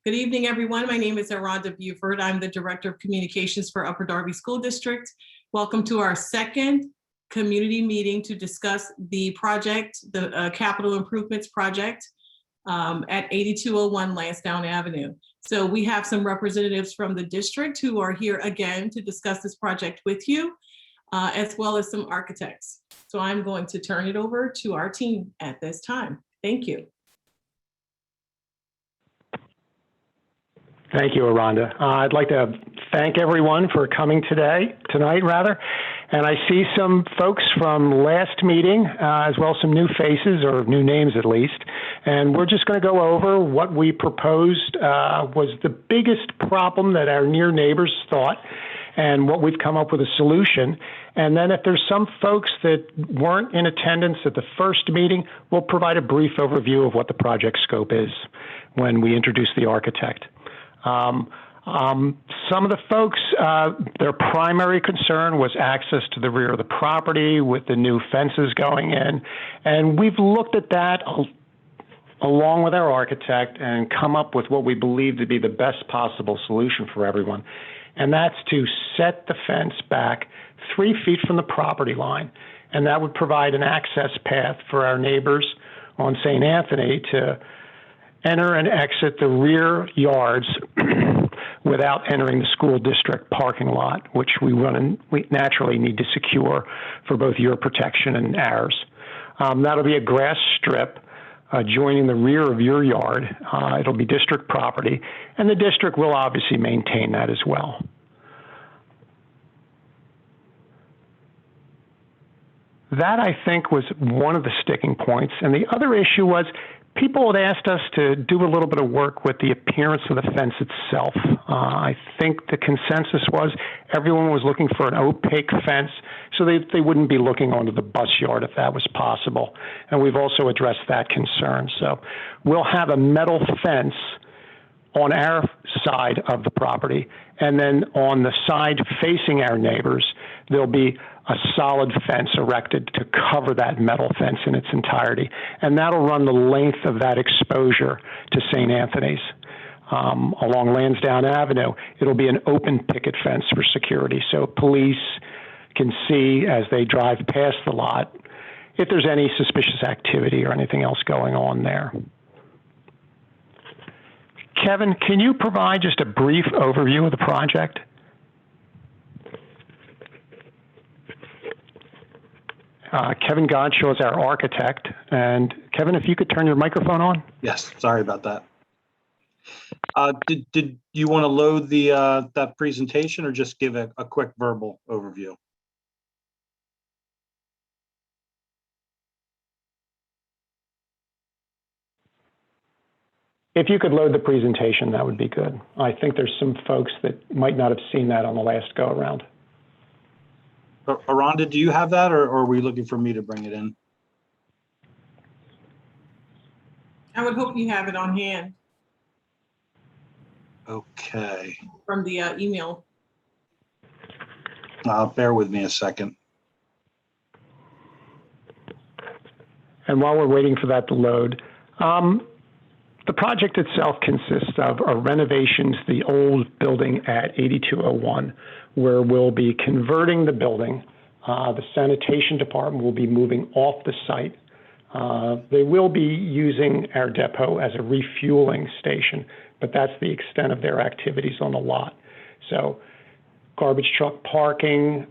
Good evening, everyone. My name is Rhonda Buford. I'm the Director of Communications for Upper Darby School District. Welcome to our second community meeting to discuss the project, the capital improvements project at 8201 Lansdowne Avenue. So we have some representatives from the district who are here again to discuss this project with you, as well as some architects. So I'm going to turn it over to our team at this time. Thank you. Thank you, Rhonda. I'd like to thank everyone for coming tonight, and I see some folks from last meeting, as well as some new faces, or new names at least, and we're just going to go over what we proposed was the biggest problem that our near neighbors thought, and what we've come up with a solution. And then if there's some folks that weren't in attendance at the first meeting, we'll provide a brief overview of what the project scope is when we introduce the architect. Some of the folks, their primary concern was access to the rear of the property with the new fences going in. And we've looked at that along with our architect and come up with what we believe to be the best possible solution for everyone. And that's to set the fence back 3 feet from the property line. And that would provide an access path for our neighbors on St. Anthony to enter and exit the rear yards without entering the school district parking lot, which we naturally need to secure for both your protection and ours. That'll be a grass strip joining the rear of your yard. It'll be district property, and the district will obviously maintain that as well. That, I think, was one of the sticking points. And the other issue was people had asked us to do a little bit of work with the appearance of the fence itself. I think the consensus was everyone was looking for an opaque fence so they wouldn't be looking onto the bus yard if that was possible. And we've also addressed that concern. So we'll have a metal fence on our side of the property, and then on the side facing our neighbors, there'll be a solid fence erected to cover that metal fence in its entirety. And that'll run the length of that exposure to St. Anthony's. Along Lansdowne Avenue, it'll be an open picket fence for security, so police can see as they drive past the lot if there's any suspicious activity or anything else going on there. Kevin, can you provide just a brief overview of the project? Kevin Godshaw is our architect. And Kevin, if you could turn your microphone on. Yes, sorry about that. Did you want to load the that presentation or just give a quick verbal overview? If you could load the presentation, that would be good. I think there's some folks that might not have seen that on the last go around. Rhonda, do you have that, or are we looking for me to bring it in? I would hope you have it on hand. Okay. From the email. Bear with me a second. And while we're waiting for that to load, the project itself consists of a renovation to the old building at 8201, where we'll be converting the building. The Sanitation Department will be moving off the site. They will be using our depot as a refueling station, but that's the extent of their activities on the lot. So garbage truck parking,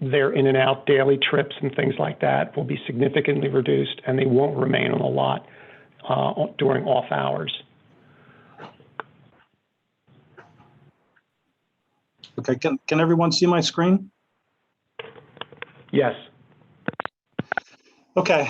their in and out daily trips and things like that will be significantly reduced, and they won't remain on the lot during off hours. Okay, can everyone see my screen? Yes. Okay,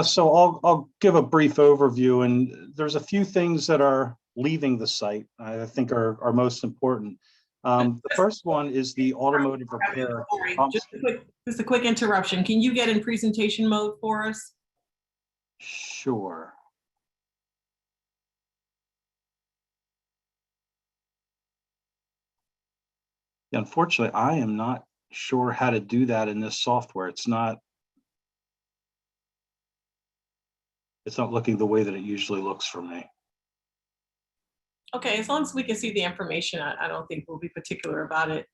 so I'll give a brief overview, and there's a few things that are leaving the site I think are most important. The first one is the automotive repair. Just a quick interruption. Can you get in presentation mode for us? Sure. Unfortunately, I am not sure how to do that in this software. It's not looking the way that it usually looks for me. Okay, as long as we can see the information, I don't think we'll be particular about it.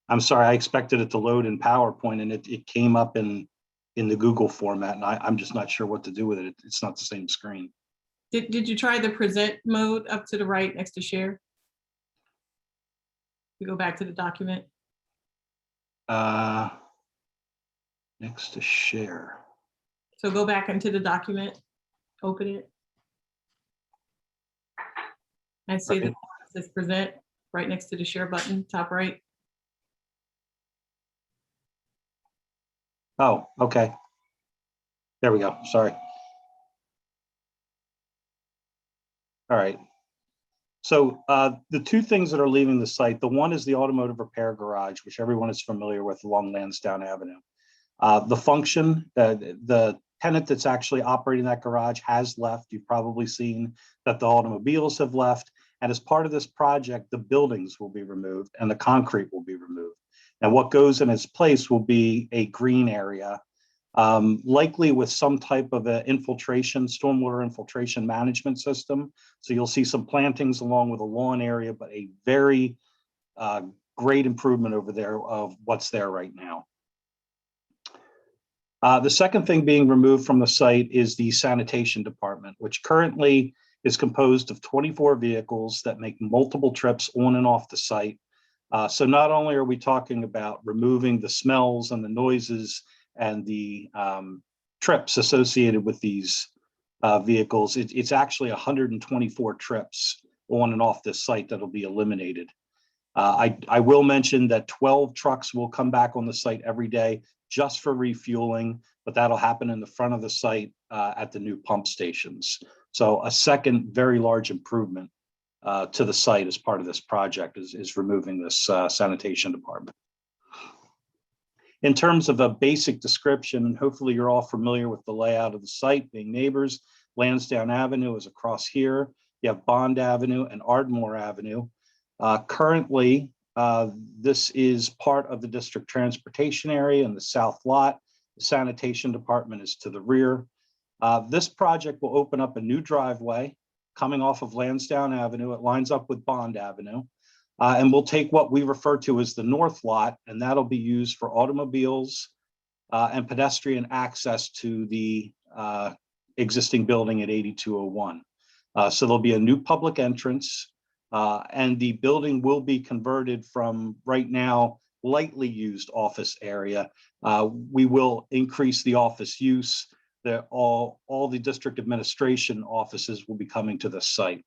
I'm sorry, I expected it to load in PowerPoint and it came up in the Google format, and I'm just not sure what to do with it. It's not the same screen. Did you try the present mode up to the right next to share? You go back to the document. Next to share. So go back into the document, open it. And see the says present right next to the share button, top right. Oh, okay. There we go. Sorry. All right. So the two things that are leaving the site, the one is the automotive repair garage, which everyone is familiar with along Lansdowne Avenue. The function, the tenant that's actually operating that garage has left. You've probably seen that the automobiles have left. And as part of this project, the buildings will be removed and the concrete will be removed. And what goes in its place will be a green area, likely with some type of a stormwater infiltration management system. So you'll see some plantings along with a lawn area, but a very great improvement over there of what's there right now. The second thing being removed from the site is the Sanitation Department, which currently is composed of 24 vehicles that make multiple trips on and off the site. So not only are we talking about removing the smells and the noises and the trips associated with these vehicles, it's actually 124 trips on and off this site that'll be eliminated. I will mention that 12 trucks will come back on the site every day just for refueling, but that'll happen in the front of the site at the new pump stations. So a second very large improvement to the site as part of this project is removing this Sanitation Department. In terms of a basic description, and hopefully you're all familiar with the layout of the site, being neighbors, Lansdowne Avenue is across here. You have Bond Avenue and Ardmore Avenue. Currently, this is part of the district transportation area in the south lot. The Sanitation Department is to the rear. This project will open up a new driveway coming off of Lansdowne Avenue. It lines up with Bond Avenue. And we'll take what we refer to as the north lot, and that'll be used for automobiles and pedestrian access to the existing building at 8201. So there'll be a new public entrance. And the building will be converted from right now lightly used office area. We will increase the office use. All the district administration offices will be coming to the site.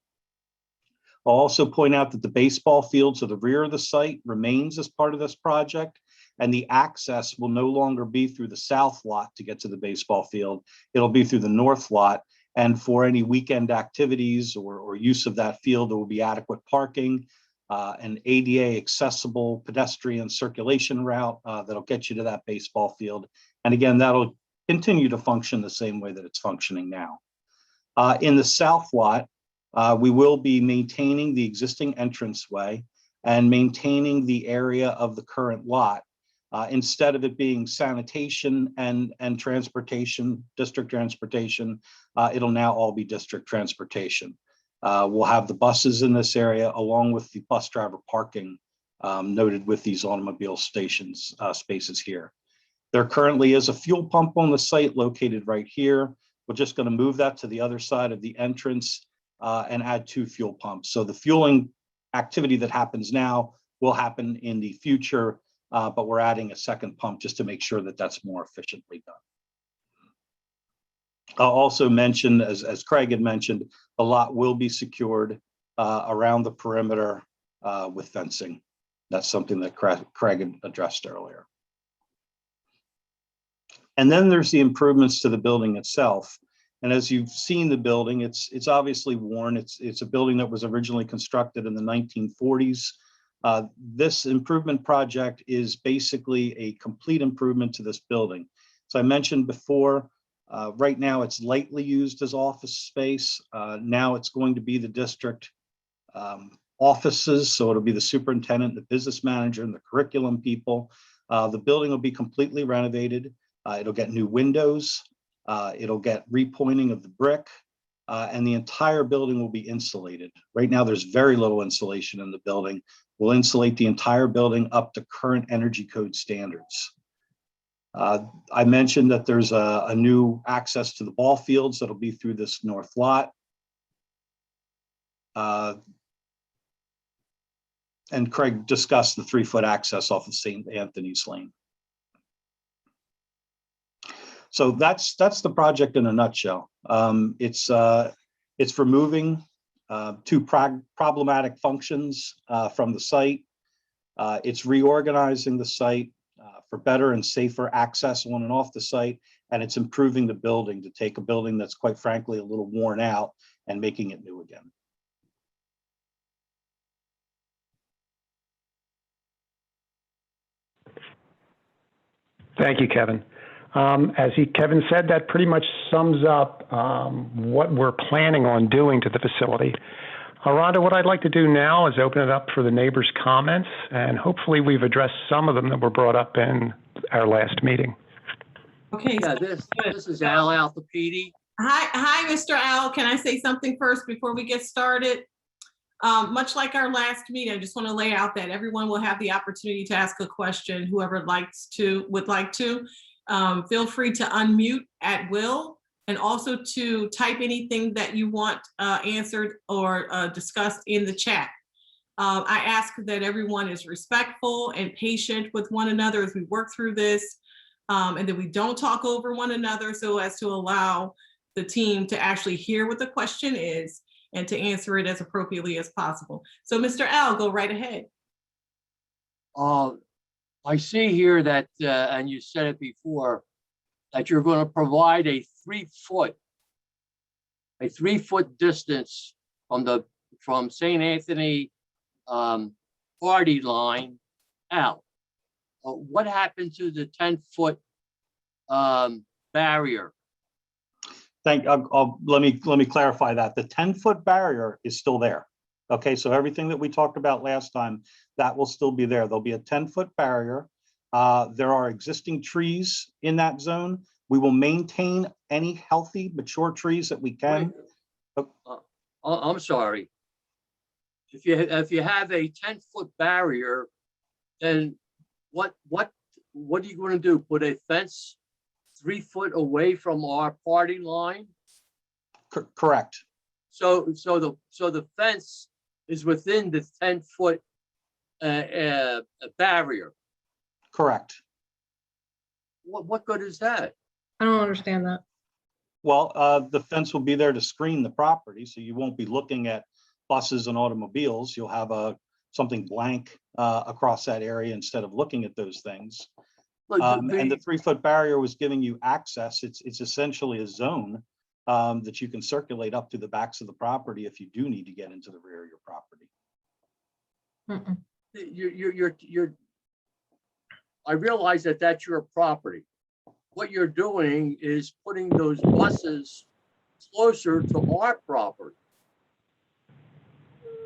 I'll also point out that the baseball field to the rear of the site remains as part of this project, and the access will no longer be through the south lot to get to the baseball field. It'll be through the north lot. And for any weekend activities or use of that field, there will be adequate parking, an ADA accessible pedestrian circulation route that'll get you to that baseball field. And again, that'll continue to function the same way that it's functioning now. In the south lot, we will be maintaining the existing entranceway and maintaining the area of the current lot. Instead of it being sanitation and transportation, district transportation, it'll now all be district transportation. We'll have the buses in this area along with the bus driver parking noted with these automobile stations spaces here. There currently is a fuel pump on the site located right here. We're just going to move that to the other side of the entrance and add 2 fuel pumps. So the fueling activity that happens now will happen in the future, but we're adding a second pump just to make sure that that's more efficiently done. I'll also mention, as Craig had mentioned, the lot will be secured around the perimeter with fencing. That's something that Craig had addressed earlier. And then there's the improvements to the building itself. And as you've seen the building, it's obviously worn. It's a building that was originally constructed in the 1940s. This improvement project is basically a complete improvement to this building. So I mentioned before, right now it's lightly used as office space. Now it's going to be the district offices. So it'll be the superintendent, the business manager, and the curriculum people. The building will be completely renovated. It'll get new windows. It'll get repointing of the brick, and the entire building will be insulated. Right now, there's very little insulation in the building. We'll insulate the entire building up to current energy code standards. I mentioned that there's a new access to the ball fields that'll be through this north lot. And Craig discussed the 3-foot access off of St. Anthony's Lane. So that's the project in a nutshell. It's removing 2 problematic functions from the site. It's reorganizing the site for better and safer access on and off the site, and it's improving the building to take a building that's quite frankly a little worn out and making it new again. Thank you, Kevin. As Kevin said, that pretty much sums up what we're planning on doing to the facility. Rhonda, what I'd like to do now is open it up for the neighbors' comments, and hopefully we've addressed some of them that were brought up in our last meeting. Okay. Yeah, this is Al Althapedi. Hi, Mr. Al. Can I say something first before we get started? Much like our last meeting, I just want to lay out that everyone will have the opportunity to ask a question. Whoever would like to, feel free to unmute at will, and also to type anything that you want answered or discussed in the chat. I ask that everyone is respectful and patient with one another as we work through this, and that we don't talk over one another, so as to allow the team to actually hear what the question is and to answer it as appropriately as possible. So Mr. Al, go right ahead. I see here that, and you said it before, that you're going to provide a 3-foot distance from St. Anthony party line out. What happened to the 10-foot barrier? Let me clarify that. The 10-foot barrier is still there. Okay, so everything that we talked about last time, that will still be there. There'll be a 10-foot barrier. There are existing trees in that zone. We will maintain any healthy, mature trees that we can. I'm sorry. If you have a 10-foot barrier, then what are you going to do? Put a fence 3 foot away from our party line? Correct. So the fence is within the 10-foot barrier. Correct. What good is that? I don't understand that. Well, the fence will be there to screen the property, so you won't be looking at buses and automobiles. You'll have something blank across that area instead of looking at those things. Look, and the 3-foot barrier was giving you access. It's essentially a zone that you can circulate up to the backs of the property if you do need to get into the rear of your property. I realize that that's your property. What you're doing is putting those buses closer to our property.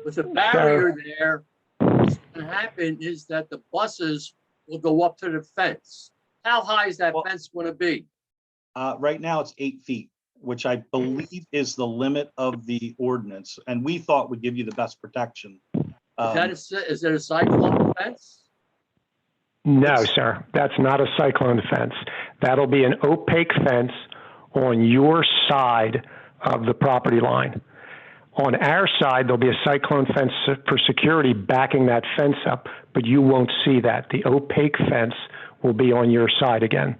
With a barrier there, what's going to happen is that the buses will go up to the fence. How high is that fence going to be? Right now it's 8 feet, which I believe is the limit of the ordinance, and we thought would give you the best protection. Is it a cyclone fence? No, sir, that's not a cyclone fence. That'll be an opaque fence on your side of the property line. On our side, there'll be a cyclone fence for security backing that fence up, but you won't see that. The opaque fence will be on your side again.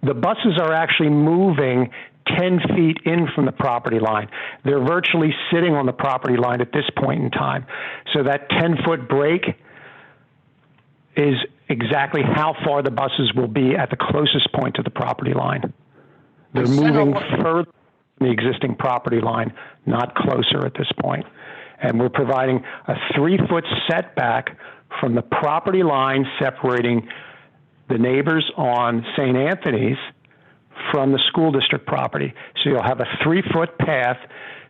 The buses are actually moving 10 feet in from the property line. They're virtually sitting on the property line at this point in time. So that 10-foot break is exactly how far the buses will be at the closest point to the property line. They're moving further from the existing property line, not closer at this point. And we're providing a 3-foot setback from the property line separating the neighbors on St. Anthony's from the school district property. So you'll have a 3-foot path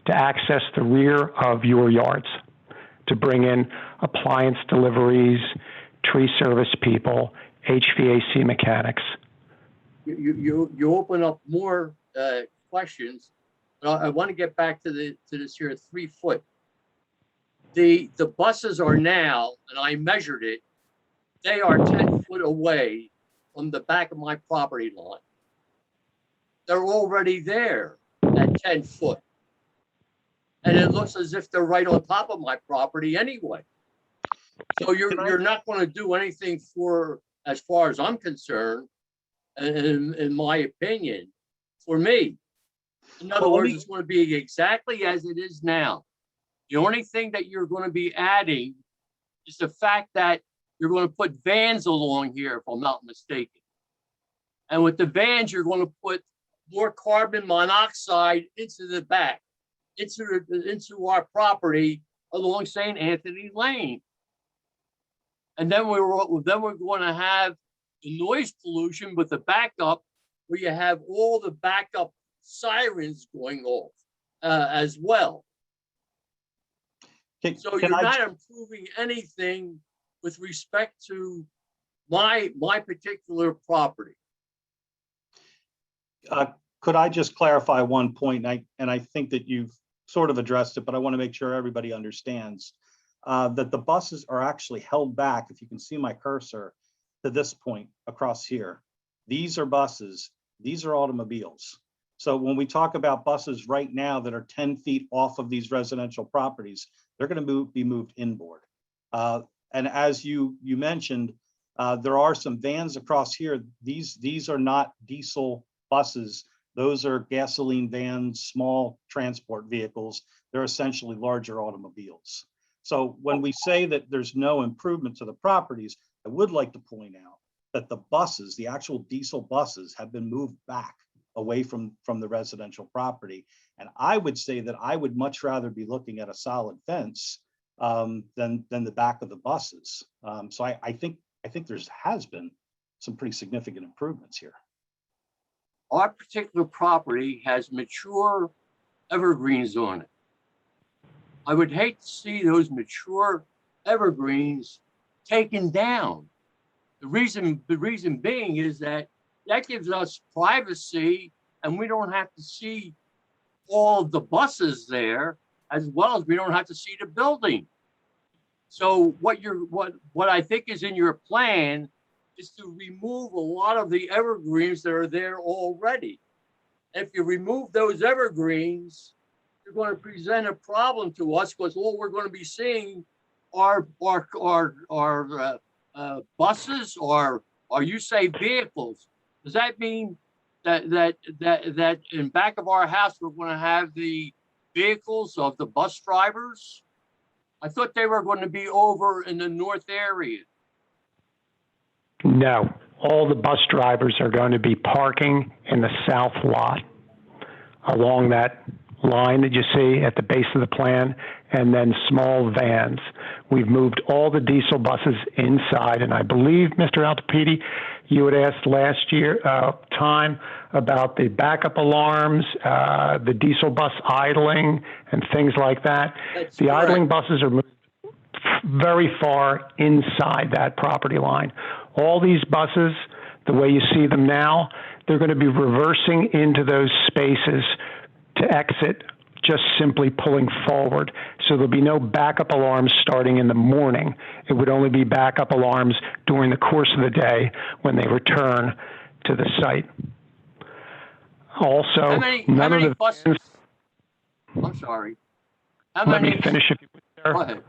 to access the rear of your yards to bring in appliance deliveries, tree service people, HVAC mechanics. You open up more questions. But I want to get back to this here 3 foot. The buses are now, and I measured it, they are 10 foot away from the back of my property line. They're already there at 10 foot. And it looks as if they're right on top of my property anyway. So you're not going to do anything for, as far as I'm concerned, in my opinion, for me. In other words, it's going to be exactly as it is now. The only thing that you're going to be adding is the fact that you're going to put vans along here, if I'm not mistaken. And with the vans, you're going to put more carbon monoxide into the back, into our property along St. Anthony Lane. And then we're going to have the noise pollution with the backup, where you have all the backup sirens going off as well. So you're not improving anything with respect to my particular property. Could I just clarify one point? And I think that you've sort of addressed it, but I want to make sure everybody understands that the buses are actually held back. If you can see my cursor to this point across here, these are buses, these are automobiles. So when we talk about buses right now that are 10 feet off of these residential properties, they're going to be moved inboard. And as you mentioned, there are some vans across here. These are not diesel buses. Those are gasoline vans, small transport vehicles. They're essentially larger automobiles. So when we say that there's no improvement to the properties, I would like to point out that the buses, the actual diesel buses, have been moved back away from the residential property. And I would say that I would much rather be looking at a solid fence than the back of the buses. So I think there has been some pretty significant improvements here. Our particular property has mature evergreens on it. I would hate to see those mature evergreens taken down. The reason being is that gives us privacy, and we don't have to see all of the buses there, as well as we don't have to see the building. So what I think is in your plan is to remove a lot of the evergreens that are there already. If you remove those evergreens, you're going to present a problem to us, because all we're going to be seeing are buses, or you say vehicles. Does that mean that in back of our house we're going to have the vehicles of the bus drivers? I thought they were going to be over in the north area. No, all the bus drivers are going to be parking in the south lot along that line that you see at the base of the plan, and then small vans. We've moved all the diesel buses inside, and I believe, Mr. Altapete, you had asked last time about the backup alarms, the diesel bus idling, and things like that. That's the correct. Idling buses are moved very far inside that property line. All these buses, the way you see them now, they're going to be reversing into those spaces to exit, just simply pulling forward. So there'll be no backup alarms starting in the morning. It would only be backup alarms during the course of the day when they return to the site. Also, How many buses? I'm sorry. Let me finish if you would, sir. Go ahead.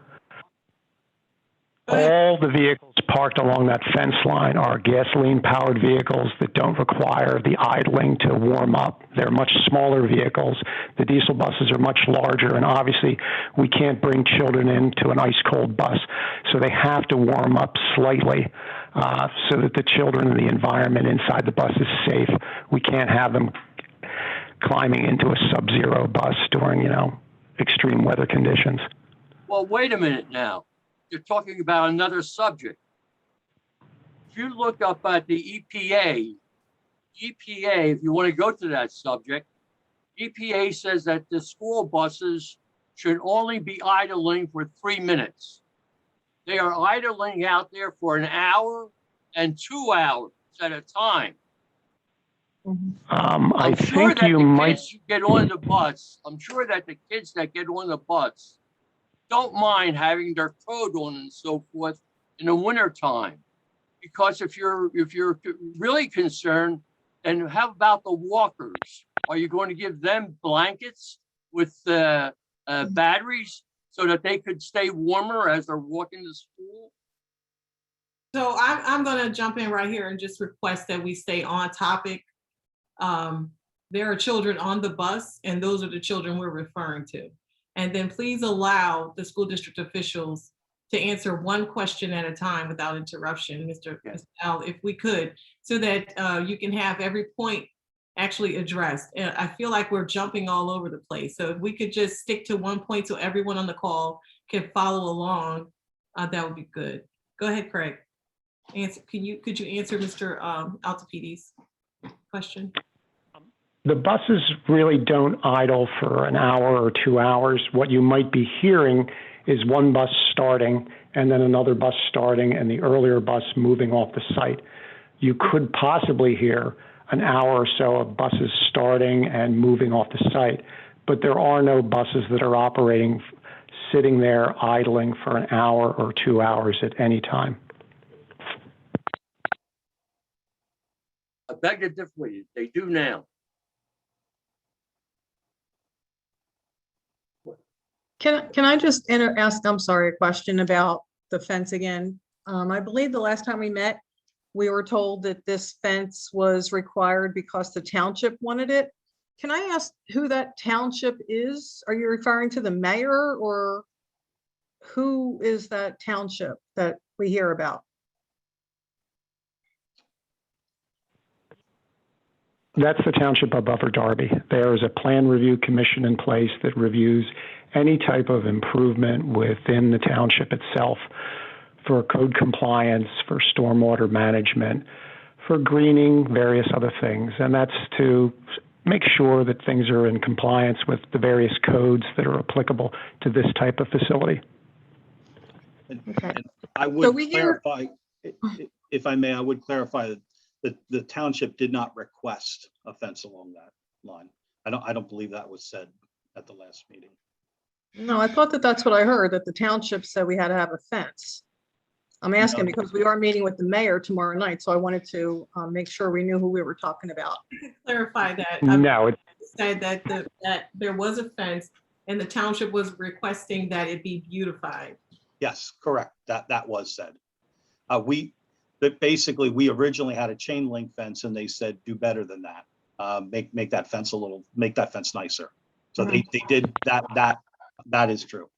All the vehicles parked along that fence line are gasoline-powered vehicles that don't require the idling to warm up. They're much smaller vehicles. The diesel buses are much larger, and obviously we can't bring children into an ice-cold bus, so they have to warm up slightly so that the children and the environment inside the bus is safe. We can't have them climbing into a sub-zero bus during, extreme weather conditions. Well, wait a minute now. You're talking about another subject. If you look up at the EPA, if you want to go to that subject, EPA says that the school buses should only be idling for 3 minutes. They are idling out there for an hour and 2 hours at a time. Mhm. I I'm sure think that you the might. kids who get on the bus, I'm sure that the kids that get on the bus don't mind having their coat on and so forth in the winter time. Because if you're really concerned, then how about the walkers? Are you going to give them blankets with batteries so that they could stay warmer as they're walking to school? So I'm going to jump in right here and just request that we stay on topic. There are children on the bus, and those are the children we're referring to. And then please allow the school district officials to answer one question at a time without interruption, Mr. Al, if we could, so that you can have every point actually addressed. And I feel like we're jumping all over the place. So if we could just stick to one point so everyone on the call can follow along, that would be good. Go ahead, Craig. Could you answer Mr. Altopides' question? The buses really don't idle for an hour or 2 hours. What you might be hearing is one bus starting and then another bus starting and the earlier bus moving off the site. You could possibly hear an hour or so of buses starting and moving off the site, but there are no buses that are operating, sitting there idling for an hour or 2 hours at any time. I beg to differ with you. They do now. Can I just ask, I'm sorry, a question about the fence again? I believe the last time we met, we were told that this fence was required because the township wanted it. Can I ask who that township is? Are you referring to the mayor, or who is that township that we hear about? That's the township of Upper Darby. There is a plan review commission in place that reviews any type of improvement within the township itself for code compliance, for stormwater management, for greening, various other things. And that's to make sure that things are in compliance with the various codes that are applicable to this type of facility. Okay. And I So would we hear- clarify, if I may, I would clarify that the township did not request a fence along that line. I don't believe that was said at the last meeting. No, I thought that that's what I heard, that the township said we had to have a fence. I'm asking No. because we are meeting with the mayor tomorrow night, so I wanted to make sure we knew who we were talking about. Clarify that. No, Said that that there was a fence and the township was requesting that it be beautified. Yes, correct. That was said. Basically, we originally had a chain link fence and they said, do better than that. Make that fence nicer. So they did that. That is true.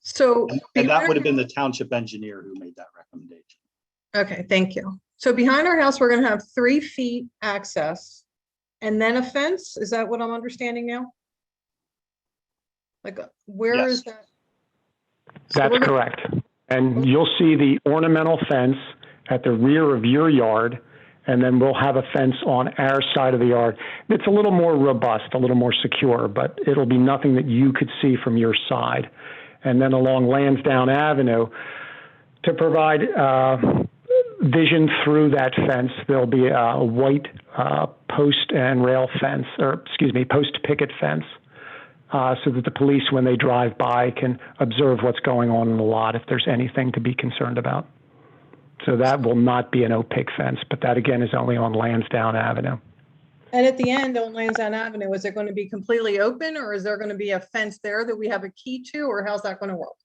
So. And that would have been the township engineer who made that recommendation. Okay, thank you. So behind our house, we're gonna have 3 feet access and then a fence? Is that what I'm understanding now? Like, where Yes. is that? So that's we're gonna- correct. And you'll see the ornamental fence at the rear of your yard, and then we'll have a fence on our side of the yard. It's a little more robust, a little more secure, but it'll be nothing that you could see from your side. And then along Lansdowne Avenue, to provide vision through that fence, there'll be a white post and rail fence, or excuse me, post picket fence, so that the police, when they drive by, can observe what's going on in the lot if there's anything to be concerned about. So that will not be an opaque fence, but that again is only on Lansdowne Avenue. And at the end on Lansdowne Avenue, is it going to be completely open, or is there going to be a fence there that we have a key to, or how's that going to work?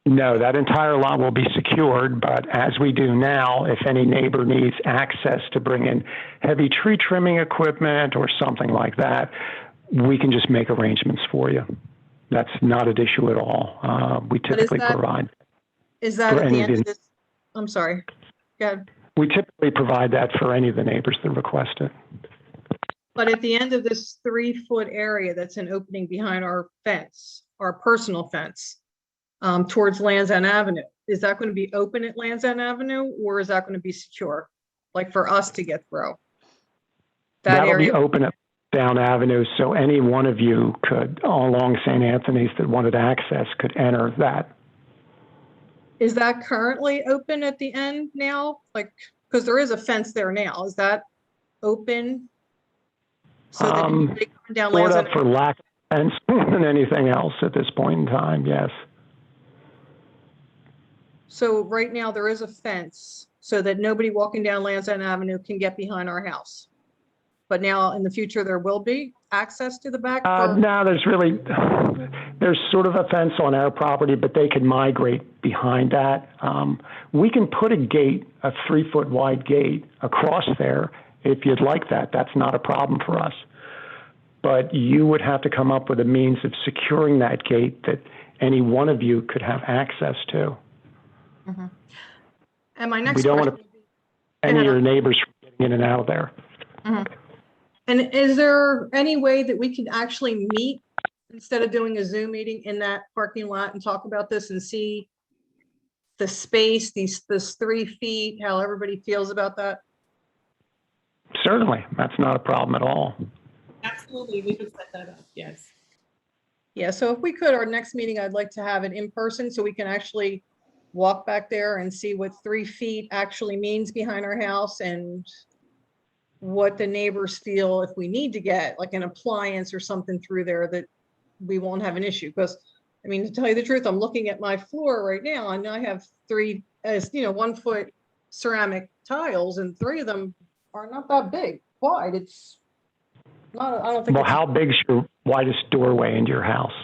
No, that entire lot will be secured, but as we do now, if any neighbor needs access to bring in heavy tree trimming equipment or something like that, we can just make arrangements for you. That's not an issue at all. We typically provide. Is that for at the any end of of this? I'm sorry. Go ahead. We typically provide that for any of the neighbors that request it. But at the end of this 3-foot area, that's an opening behind our fence, our personal fence, towards Lansdowne Avenue, is that going to be open at Lansdowne Avenue, or is that going to be secure, like for us to get through? That'll be open at Down Avenue, so any one of you could, along St. Anthony's that wanted access, could enter that. Is that currently open at the end now? Like, because there is a fence there now. Is that open? So that anybody coming down Sort Lansing- of for lack of fence than anything else at this point in time, yes. So right now there is a fence so that nobody walking down Lansing Avenue can get behind our house. But now in the future, there will be access to the back. No, there's sort of a fence on our property, but they can migrate behind that. We can put a gate, a 3-foot wide gate across there if you'd like that. That's not a problem for us. But you would have to come up with a means of securing that gate that any one of you could have access to. Mhm. And my next We don't question. want to any of your neighbors from getting in and out of there. Mhm. And is there any way that we can actually meet instead of doing a Zoom meeting in that parking lot and talk about this and see the space, this 3 feet, how everybody feels about that? Certainly, that's not a problem at all. Absolutely, we can set that up, yes. Yeah, so if we could, our next meeting, I'd like to have it in person so we can actually walk back there and see what 3 feet actually means behind our house and what the neighbors feel if we need to get like an appliance or something through there that we won't have an issue. Because I mean, to tell you the truth, I'm looking at my floor right now and I have 3, 1-foot ceramic tiles and 3 of them are not that big wide. It's not, I don't think. Well, it's- how big's your widest doorway into your house?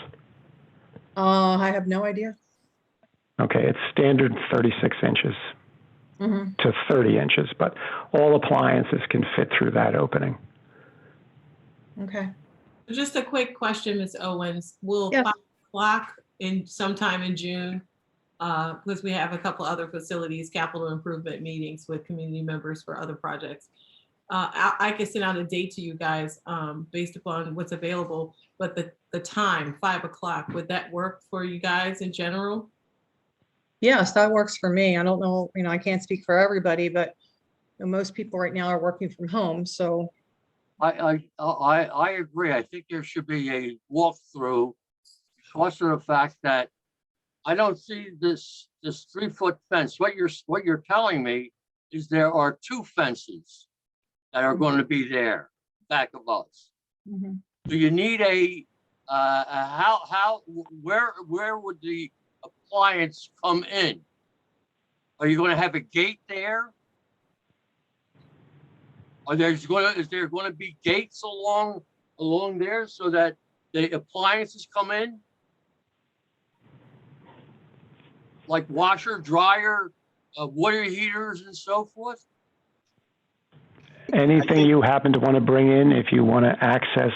I have no idea. Okay, it's standard 36 inches Mhm. to 30 inches, but all appliances can fit through that opening. Okay. Just a quick question, Ms. Owens. Will Yes. 5 o'clock in sometime in June, because we have a couple other facilities, capital improvement meetings with community members for other projects. I can send out a date to you guys based upon what's available, but the time, 5 o'clock, would that work for you guys in general? Yes, that works for me. I don't know, I can't speak for everybody, but most people right now are working from home, so. I agree. I think there should be a walkthrough because of the fact that I don't see this 3-foot fence. What you're telling me is there are 2 fences that are going to be there back of us. Mhm. Do you need where would the appliance come in? Are you going to have a gate there? Is there going to be gates along there so that the appliances come in? Like washer, dryer, water heaters and so forth? Anything you happen to want to bring in, if you want to access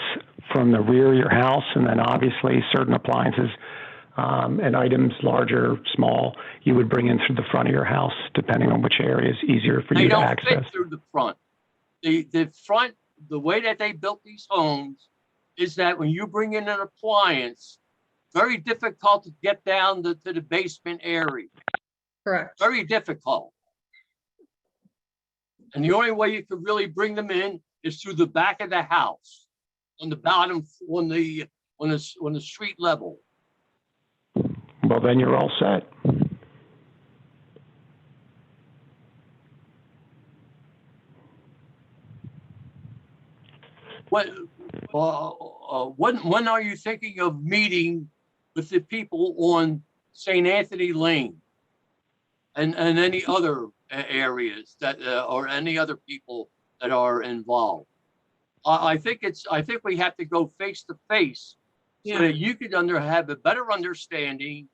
from the rear of your house, and then obviously certain appliances and items, larger, small, you would bring in through the front of your house, depending on which area is easier for They you to don't access. fit through the front. The front, the way that they built these homes is that when you bring in an appliance, very difficult to get down to the basement area. Correct. Very difficult. And the only way you could really bring them in is through the back of the house, on the bottom, on the street level. Well, then you're all set. When are you thinking of meeting with the people on St. Anthony Lane and any other areas that or any other people that are involved? I think we have to go face to face so that you could have a better understanding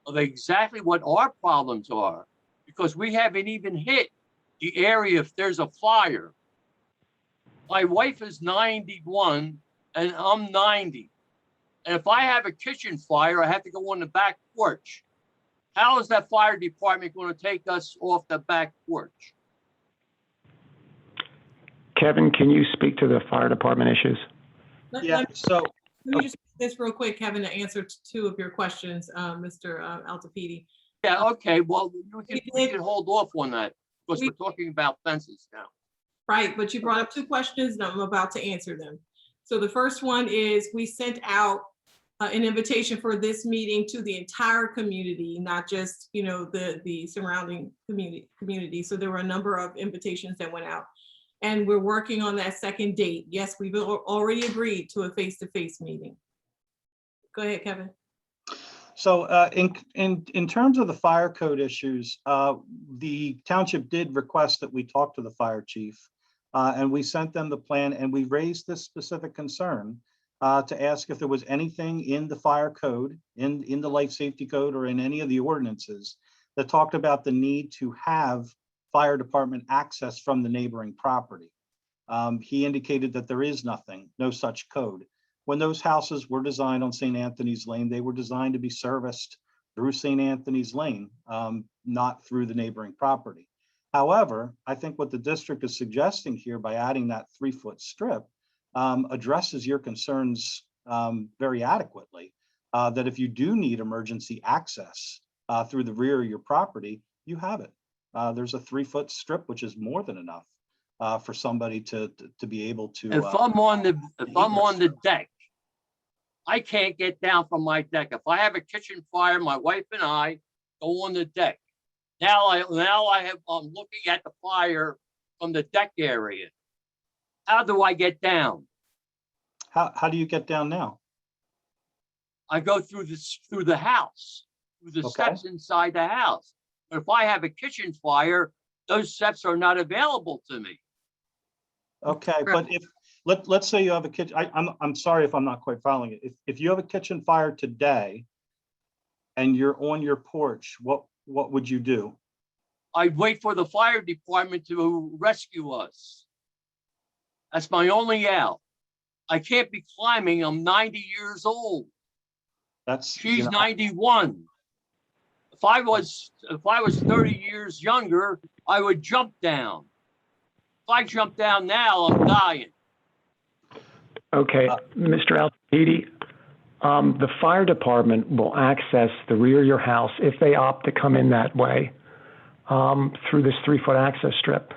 of exactly what our problems are, because we haven't even hit the area if there's a fire. My wife is 91 and I'm 90. And if I have a kitchen fire, I have to go on the back porch. How is that fire department going to take us off the back porch? Kevin, can you speak to the fire department issues? Yeah, so Let me just say this real quick, Kevin, to answer 2 of your questions, Mr. Altafidi. Yeah, okay. Well, we can hold off on that because we're talking about fences now. Right, but you brought up 2 questions and I'm about to answer them. So the first one is we sent out an invitation for this meeting to the entire community, not just, you know, the surrounding community. So there were a number of invitations that went out. And we're working on that second date. Yes, we've already agreed to a face-to-face meeting. Go ahead, Kevin. So in terms of the fire code issues, the township did request that we talk to the fire chief, and we sent them the plan, and we raised this specific concern to ask if there was anything in the fire code, in the life safety code, or in any of the ordinances that talked about the need to have fire department access from the neighboring property. He indicated that there is nothing, no such code. When those houses were designed on St. Anthony's Lane, they were designed to be serviced through St. Anthony's Lane, not through the neighboring property. However, I think what the district is suggesting here by adding that 3-foot strip addresses your concerns very adequately, that if you do need emergency access through the rear of your property, you have it. There's a 3-foot strip, which is more than enough for somebody to be able to. If I'm on the deck, I can't get down from my deck. If I have a kitchen fire, my wife and I go on the deck. Now I'm looking at the fire from the deck area. How do I get down? How do you get down now? I go through the house, through the steps inside the house. But if I have a kitchen fire, those steps are not available to me. Okay, but if let's say you have a kitchen, I'm sorry if I'm not quite following it. If you have a kitchen fire today and you're on your porch, what would you do? I'd wait for the fire department to rescue us. That's my only out. I can't be climbing. I'm 90 years old. She's 91. If I was 30 years younger, I would jump down. If I jump down now, I'm dying. Okay, Mr. Alcides, the fire department will access the rear of your house if they opt to come in that way through this 3-foot access strip.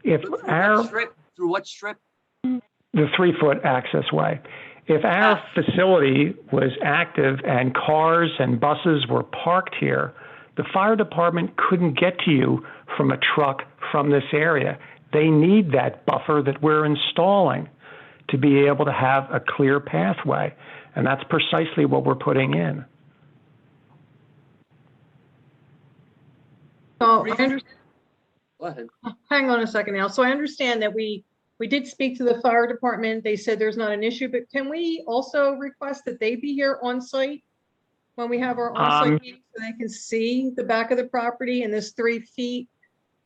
Through what strip? The 3-foot access way. If our facility was active and cars and buses were parked here, the fire department couldn't get to you from a truck from this area. They need that buffer that we're installing to be able to have a clear pathway. And that's precisely what we're putting in. So Go ahead. hang on a second now. So I understand that we did speak to the fire department. They said there's not an issue, but can we also request that they be here on site when we have our on-site meeting so they can see the back of the property and this 3 feet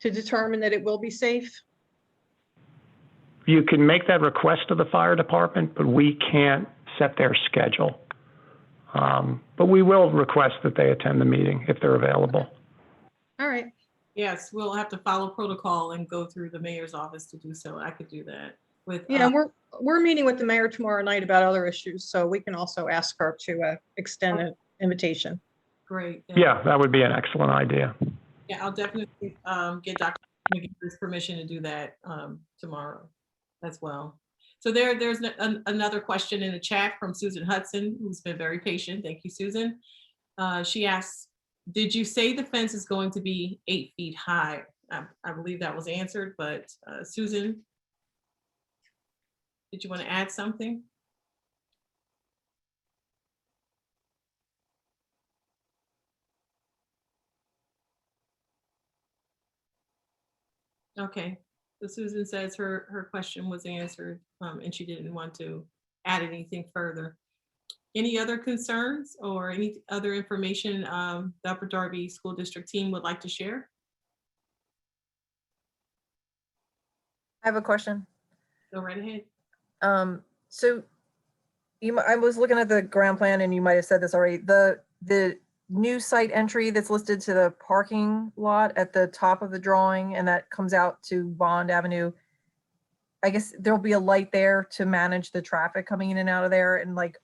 to determine that it will be safe? You can make that request to the fire department, but we can't set their schedule. But we will request that they attend the meeting if they're available. All right. Yes, we'll have to follow protocol and go through the mayor's office to do so. I could do that with. Yeah, we're meeting with the mayor tomorrow night about other issues, so we can also ask her to extend an invitation. Great. Yeah, that would be an excellent idea. Yeah, I'll definitely get Dr. McGinnis permission to do that tomorrow as well. So there's another question in the chat from Susan Hudson, who's been very patient. Thank you, Susan. She asks, did you say the fence is going to be 8 feet high? I believe that was answered, but Susan, did you want to add something? Okay, so Susan says her question was answered and she didn't want to add anything further. Any other concerns or any other information the Upper Darby School District team would like to share? I have a question. Go right ahead. So I was looking at the ground plan and you might have said this already. The new site entry that's listed to the parking lot at the top of the drawing and that comes out to Bond Avenue. I guess there'll be a light there to manage the traffic coming in and out of there. And like,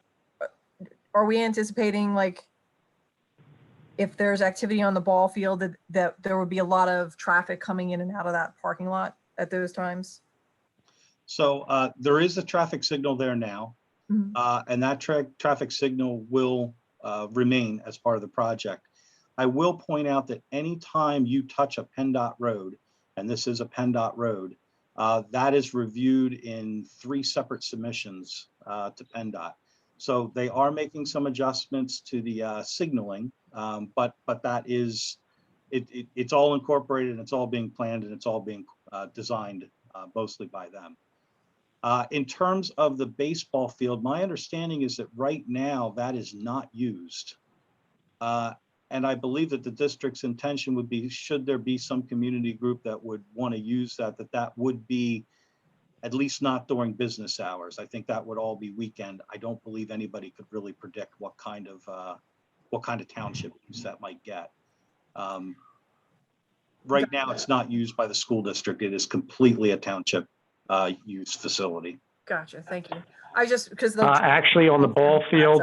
are we anticipating like if there's activity on the ball field that there would be a lot of traffic coming in and out of that parking lot at those times? So there is a traffic signal there now. Mhm. And that traffic signal will remain as part of the project. I will point out that anytime you touch a PennDOT road, and this is a PennDOT road, that is reviewed in 3 separate submissions to PennDOT. So they are making some adjustments to the signaling, but that is, it's all incorporated and it's all being planned and it's all being designed mostly by them. In terms of the baseball field, my understanding is that right now that is not used. And I believe that the district's intention would be, should there be some community group that would want to use that, that would be at least not during business hours. I think that would all be weekend. I don't believe anybody could really predict what kind of township use that might get. Right now, it's not used by the school district. It is completely a township use facility. Gotcha, thank you. I just, because the. Actually, on the ball field,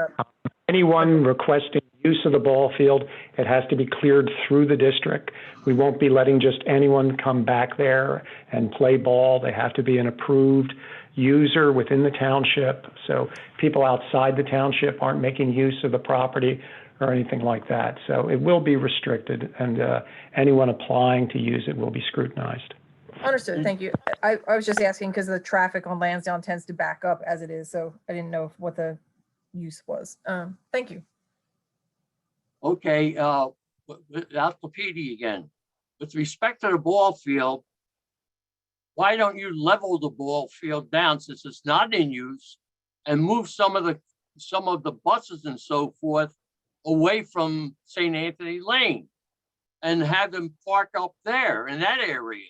anyone requesting use of the ball field, it has to be cleared through the district. We won't be letting just anyone come back there and play ball. They have to be an approved user within the township. So people outside the township aren't making use of the property or anything like that. So it will be restricted, and anyone applying to use it will be scrutinized. Understood, thank you. I was just asking because the traffic on Lansdowne tends to back up as it is, so I didn't know what the use was. Thank you. Okay, without Lapidi again. With respect to the ball field, why don't you level the ball field down since it's not in use and move some of the buses and so forth away from St. Anthony Lane and have them park up there in that area?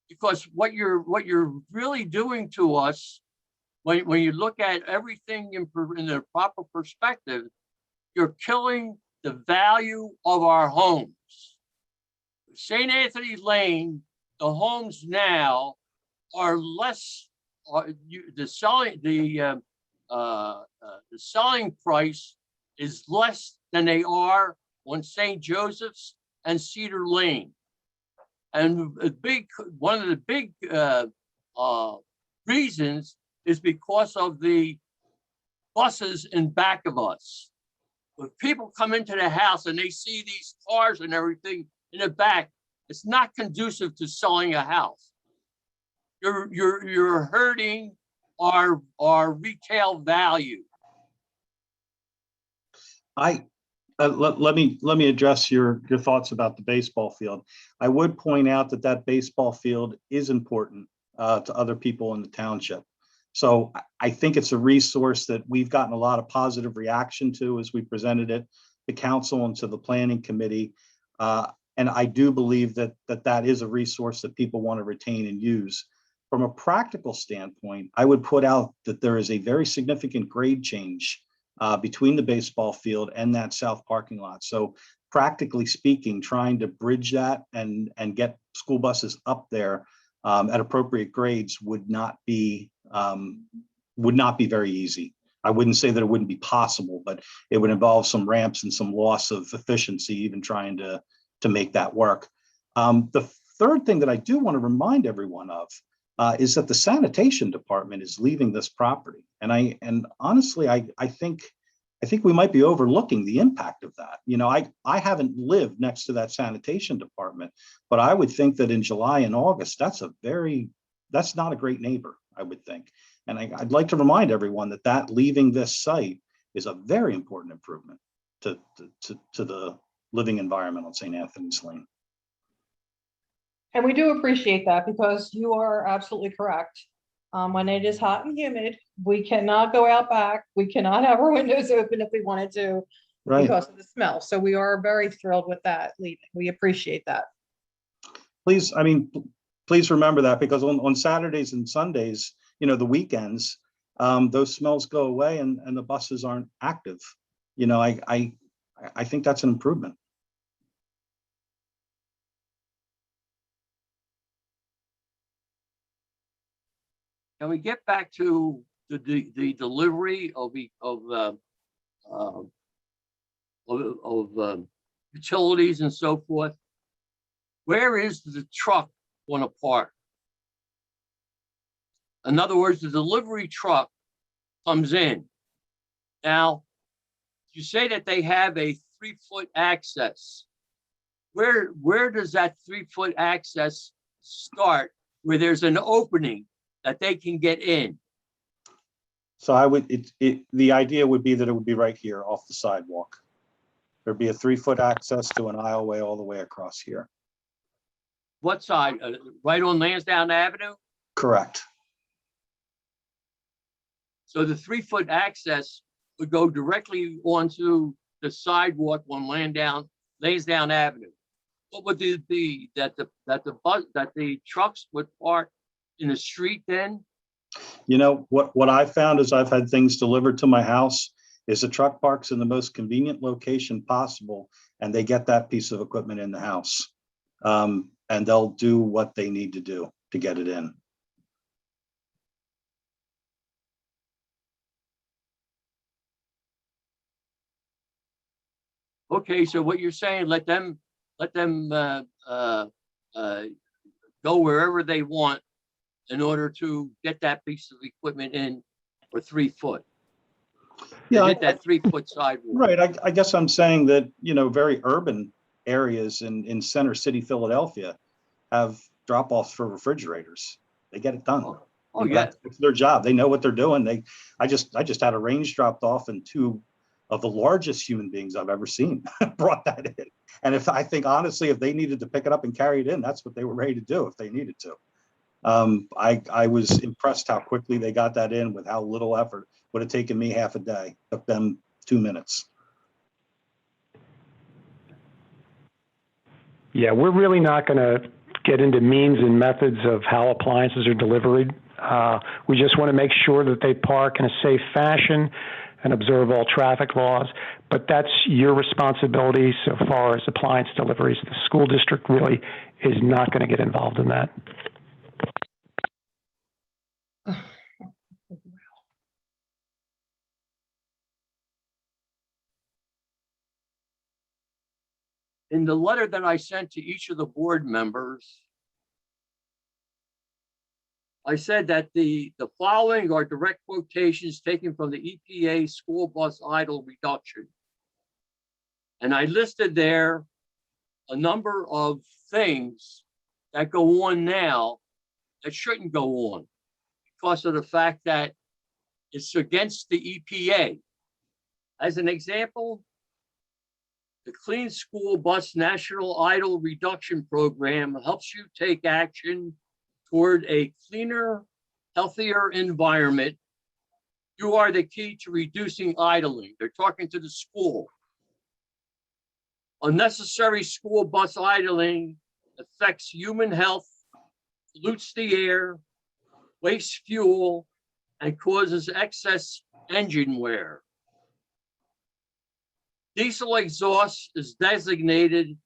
Because what you're really doing to us, when you look at everything in the proper perspective, you're killing the value of our homes. St. Anthony Lane, the homes now are less. The selling price is less than they are on St. Joseph's and Cedar Lane. And one of the big reasons is because of the buses in back of us. When people come into the house and they see these cars and everything in the back, it's not conducive to selling a house. You're hurting our retail value. Let me address your thoughts about the baseball field. I would point out that baseball field is important to other people in the township. So I think it's a resource that we've gotten a lot of positive reaction to as we presented it to council and to the planning committee. And I do believe that is a resource that people want to retain and use. From a practical standpoint, I would put out that there is a very significant grade change between the baseball field and that south parking lot. So practically speaking, trying to bridge that and get school buses up there at appropriate grades would not be very easy. I wouldn't say that it wouldn't be possible, but it would involve some ramps and some loss of efficiency, even trying to make that work. The third thing that I do want to remind everyone of is that the Sanitation Department is leaving this property. And honestly, I think we might be overlooking the impact of that. You know, I haven't lived next to that Sanitation Department, but I would think that in July and August, that's not a great neighbor, I would think. And I'd like to remind everyone that leaving this site is a very important improvement to the living environment on St. Anthony's Lane. And we do appreciate that because you are absolutely correct. When it is hot and humid, we cannot go out back. We cannot have our windows open if we wanted to, right, because of the smell. So we are very thrilled with that leaving. We appreciate that. Please remember that, because on Saturdays and Sundays, the weekends, those smells go away and the buses aren't active. I think that's an improvement. Can we get back to the delivery of utilities and so forth? Where is the truck going to park? In other words, the delivery truck comes in. Now, you say that they have a 3-foot access. Where does that 3-foot access start, where there's an opening that they can get in? So the idea would be that it would be right here off the sidewalk. There'd be a 3-foot access to an aisleway all the way across here. What side? Right on Lansdowne Avenue? Correct. So the 3-foot access would go directly onto the sidewalk on Lansdowne Avenue. What would it be that the trucks would park in the street then? You know, what I've found is I've had things delivered to my house is the truck parks in the most convenient location possible, and they get that piece of equipment in the house. And they'll do what they need to do to get it in. Okay, so what you're saying, let them go wherever they want in order to get that piece of equipment in for 3 foot. Yeah, Hit that 3-foot sidewalk. right. I guess I'm saying that, you know, very urban areas in center city Philadelphia have drop-offs for refrigerators. They get it done. Oh, You know, yeah. it's their job. They know what they're doing. I just had a range dropped off, and 2 of the largest human beings I've ever seen brought that in. And I think honestly, if they needed to pick it up and carry it in, that's what they were ready to do if they needed to. I was impressed how quickly they got that in with how little effort. Would have taken me half a day. Took them 2 minutes. Yeah, we're really not going to get into means and methods of how appliances are delivered. We just want to make sure that they park in a safe fashion and observe all traffic laws. But that's your responsibility so far as appliance deliveries. The school district really is not going to get involved in that. In the letter that I sent to each of the board members, I said that the following are direct quotations taken from the EPA school bus idle reduction. And I listed there a number of things that go on now that shouldn't go on because of the fact that it's against the EPA. As an example, the Clean School Bus National Idle Reduction Program helps you take action toward a cleaner, healthier environment. You are the key to reducing idling. They're talking to the school. Unnecessary school bus idling affects human health, pollutes the air, wastes fuel, and causes excess engine wear. Diesel exhaust is designated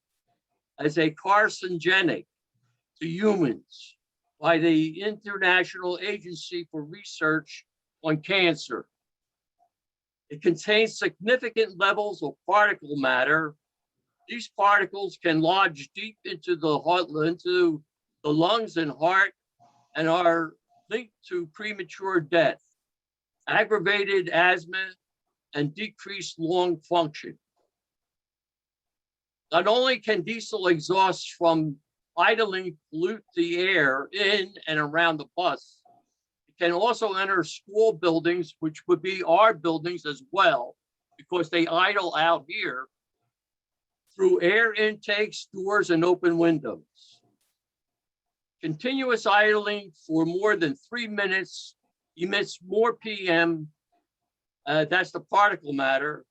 as a carcinogenic to humans by the International Agency for Research on Cancer. It contains significant levels of particle matter. These particles can lodge deep into the heart, into the lungs and heart, and are linked to premature death, aggravated asthma, and decreased lung function. Not only can diesel exhaust from idling pollute the air in and around the bus, it can also enter school buildings, which would be our buildings as well, because they idle out here through air intakes, doors, and open windows. Continuous idling for more than 3 minutes emits more PM, that's the particle matter,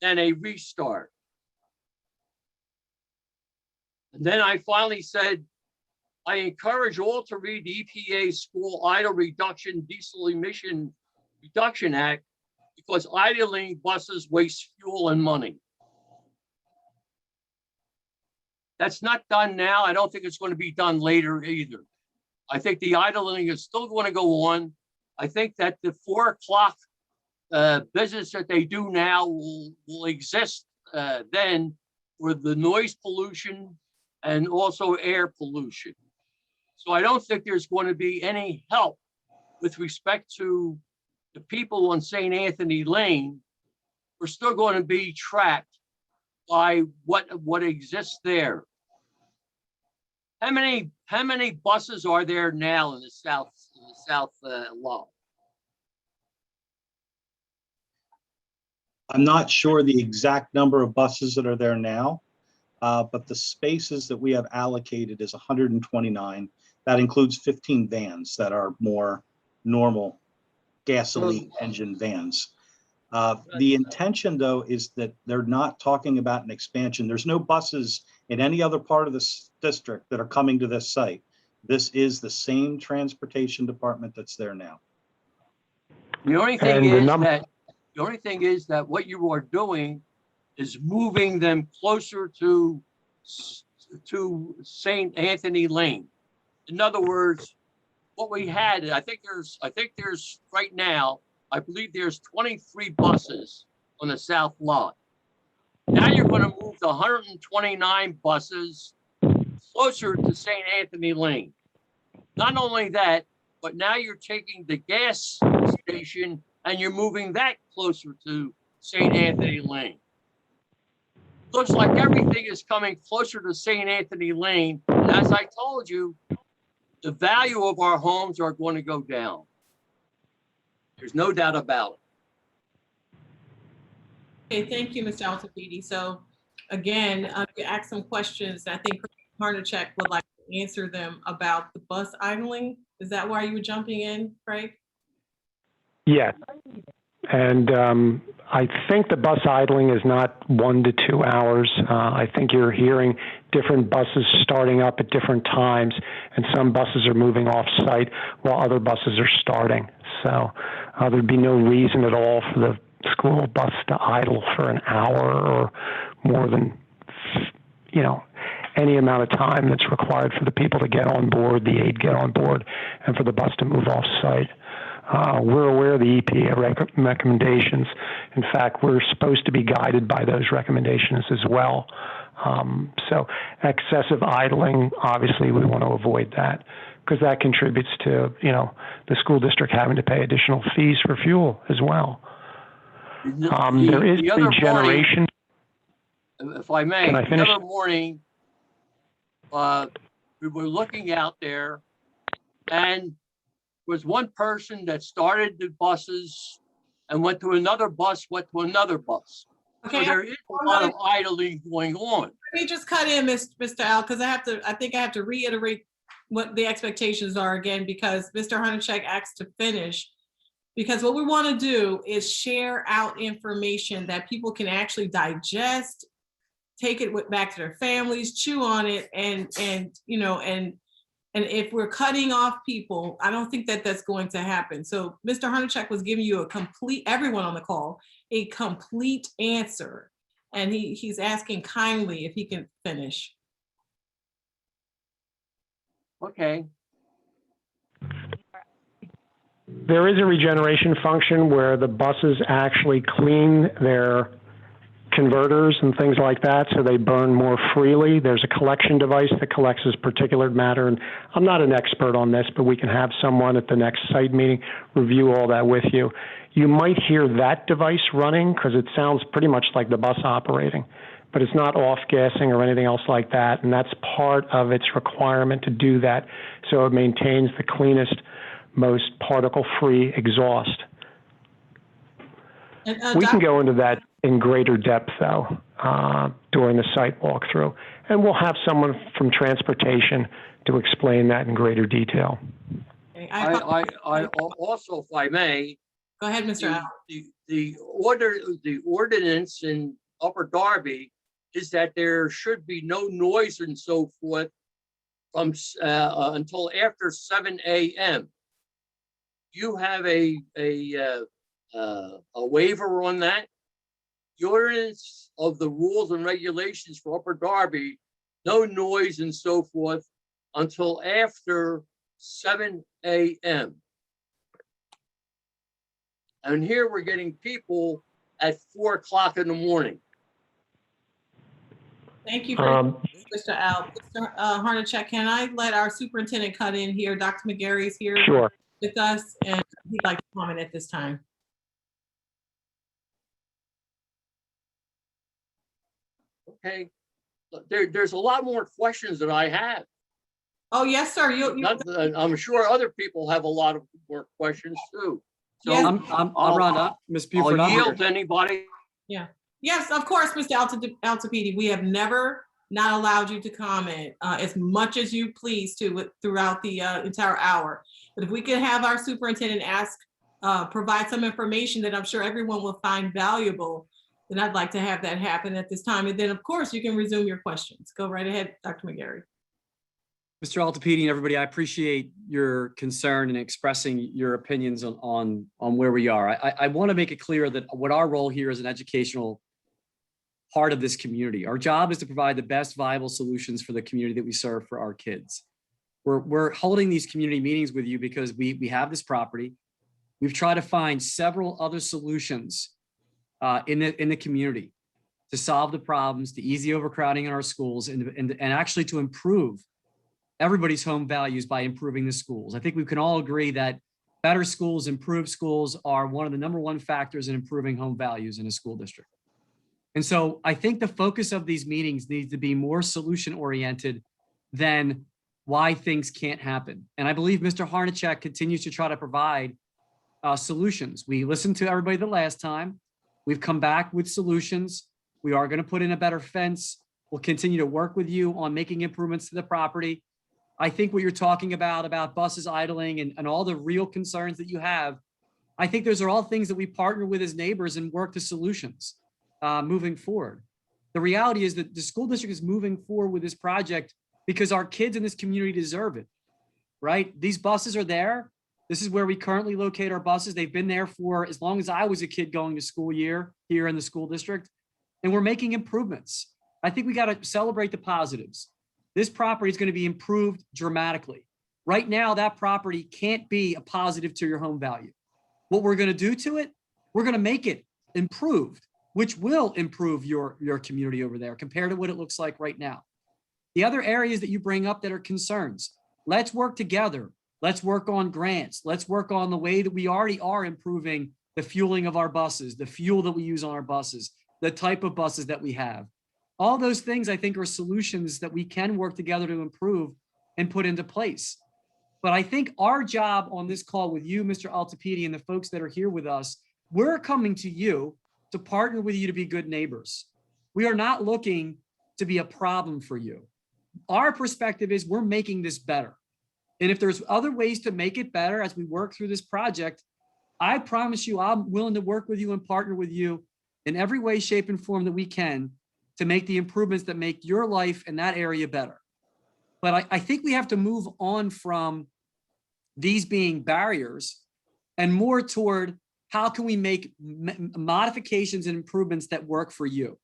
than a restart. And then I finally said, I encourage all to read the EPA School Idle Reduction Diesel Emission Reduction Act because idling buses waste fuel and money. That's not done now. I don't think it's going to be done later either. I think the idling is still going to go on. I think that the 4 o'clock business that they do now will exist then with the noise pollution and also air pollution. So I don't think there's going to be any help with respect to the people on St. Anthony Lane are still going to be tracked by what exists there. How many buses are there now in the south lot? I'm not sure the exact number of buses that are there now, but the spaces that we have allocated is 129. That includes 15 vans that are more normal gasoline engine vans. The intention, though, is that they're not talking about an expansion. There's no buses in any other part of this district that are coming to this site. This is the same transportation department that's there now. The only thing is that what you are doing is moving them closer to St. Anthony Lane. In other words, what we had, I think there's right now, I believe there's 23 buses on the south lot. Now you're going to move the 129 buses closer to St. Anthony Lane. Not only that, but now you're taking the gas station and you're moving that closer to St. Anthony Lane. Looks like everything is coming closer to St. Anthony Lane. And as I told you, the value of our homes are going to go down. There's no doubt about it. Okay, thank you, Mr. Altafidi. So again, you asked some questions. I think Harnachek would like to answer them about the bus idling. Is that why you were jumping in, Craig? Yes. And I think the bus idling is not 1 to 2 hours. I think you're hearing different buses starting up at different times, and some buses are moving off site while other buses are starting. So there'd be no reason at all for the school bus to idle for an hour or more than, any amount of time that's required for the people to get on board, the aid get on board, and for the bus to move off site. We're aware of the EPA recommendations. In fact, we're supposed to be guided by those recommendations as well. So excessive idling, obviously, we want to avoid that because that contributes to, the school district having to pay additional fees for fuel as well. There is regeneration. If I may, Can I finish? the other morning, we were looking out there and was one person that started the buses and went to another bus, went to another bus. Okay, So there is a lot of idling going on. Let me just cut in, Mr. Al, because I think I have to reiterate what the expectations are again, because Mr. Harnachek asked to finish. Because what we want to do is share out information that people can actually digest, take it back to their families, chew on it, and if we're cutting off people, I don't think that that's going to happen. So Mr. Harnachek was giving you everyone on the call, a complete answer. And he's asking kindly if he can finish. Okay. There is a regeneration function where the buses actually clean their converters and things like that, so they burn more freely. There's a collection device that collects this particulate matter, and I'm not an expert on this, but we can have someone at the next site meeting review all that with you. You might hear that device running because it sounds pretty much like the bus operating, but it's not off-gassing or anything else like that, and that's part of its requirement to do that, so it maintains the cleanest, most particle-free exhaust. And, we can go into that in greater depth, though, during the site walkthrough. And we'll have someone from transportation to explain that in greater detail. Okay, I also, if I may, go ahead, Mr. Al. the ordinance in Upper Darby is that there should be no noise and so forth from until after 7 a.m. You have a waiver on that. The ordinance of the rules and regulations for Upper Darby, no noise and so forth until after 7 a.m. And here we're getting people at 4 o'clock in the morning. Thank you, Mr. Al. Mr. Harnachek, can I let our superintendent cut in here? Dr. McGarry's here. Sure. with us, and he'd like to comment at this time. Okay. There's a lot more questions that I have. Oh, yes, sir. I'm sure other people have a lot of more questions too. So Yes. I'm I'll- Rhonda, Ms. Buford. I'll I'm here. yield to anybody. Yes, of course, Mr. Altapedi. We have never not allowed you to comment as much as you please to throughout the entire hour. But if we could have our superintendent provide some information that I'm sure everyone will find valuable, then I'd like to have that happen at this time. And then, of course, you can resume your questions. Go right ahead, Dr. McGarry. Mr. Altapedi and everybody, I appreciate your concern and expressing your opinions on where we are. I want to make it clear that what our role here is an educational part of this community. Our job is to provide the best viable solutions for the community that we serve for our kids. We're holding these community meetings with you because we have this property. We've tried to find several other solutions in the community to solve the problems, to ease the overcrowding in our schools, and actually to improve everybody's home values by improving the schools. I think we can all agree that better schools, improved schools are one of the #1 factors in improving home values in a school district. And so I think the focus of these meetings needs to be more solution oriented than why things can't happen. And I believe Mr. Harnachek continues to try to provide solutions. We listened to everybody the last time. We've come back with solutions. We are going to put in a better fence. We'll continue to work with you on making improvements to the property. I think what you're talking about buses idling and all the real concerns that you have, I think those are all things that we partner with as neighbors and work to solutions moving forward. The reality is that the school district is moving forward with this project because our kids in this community deserve it, right? These buses are there. This is where we currently locate our buses. They've been there for as long as I was a kid going to school here in the school district, and we're making improvements. I think we got to celebrate the positives. This property is going to be improved dramatically. Right now, that property can't be a positive to your home value. What we're going to do to it, we're going to make it improved, which will improve your community over there compared to what it looks like right now. The other areas that you bring up that are concerns, let's work together. Let's work on grants. Let's work on the way that we already are improving the fueling of our buses, the fuel that we use on our buses, the type of buses that we have. All those things I think are solutions that we can work together to improve and put into place. But I think our job on this call with you, Mr. Altapedi, and the folks that are here with us, we're coming to you to partner with you to be good neighbors. We are not looking to be a problem for you. Our perspective is we're making this better. And if there's other ways to make it better as we work through this project, I promise you, I'm willing to work with you and partner with you in every way, shape, and form that we can to make the improvements that make your life in that area better. But I think we have to move on from these being barriers and more toward how can we make modifications and improvements that work for you.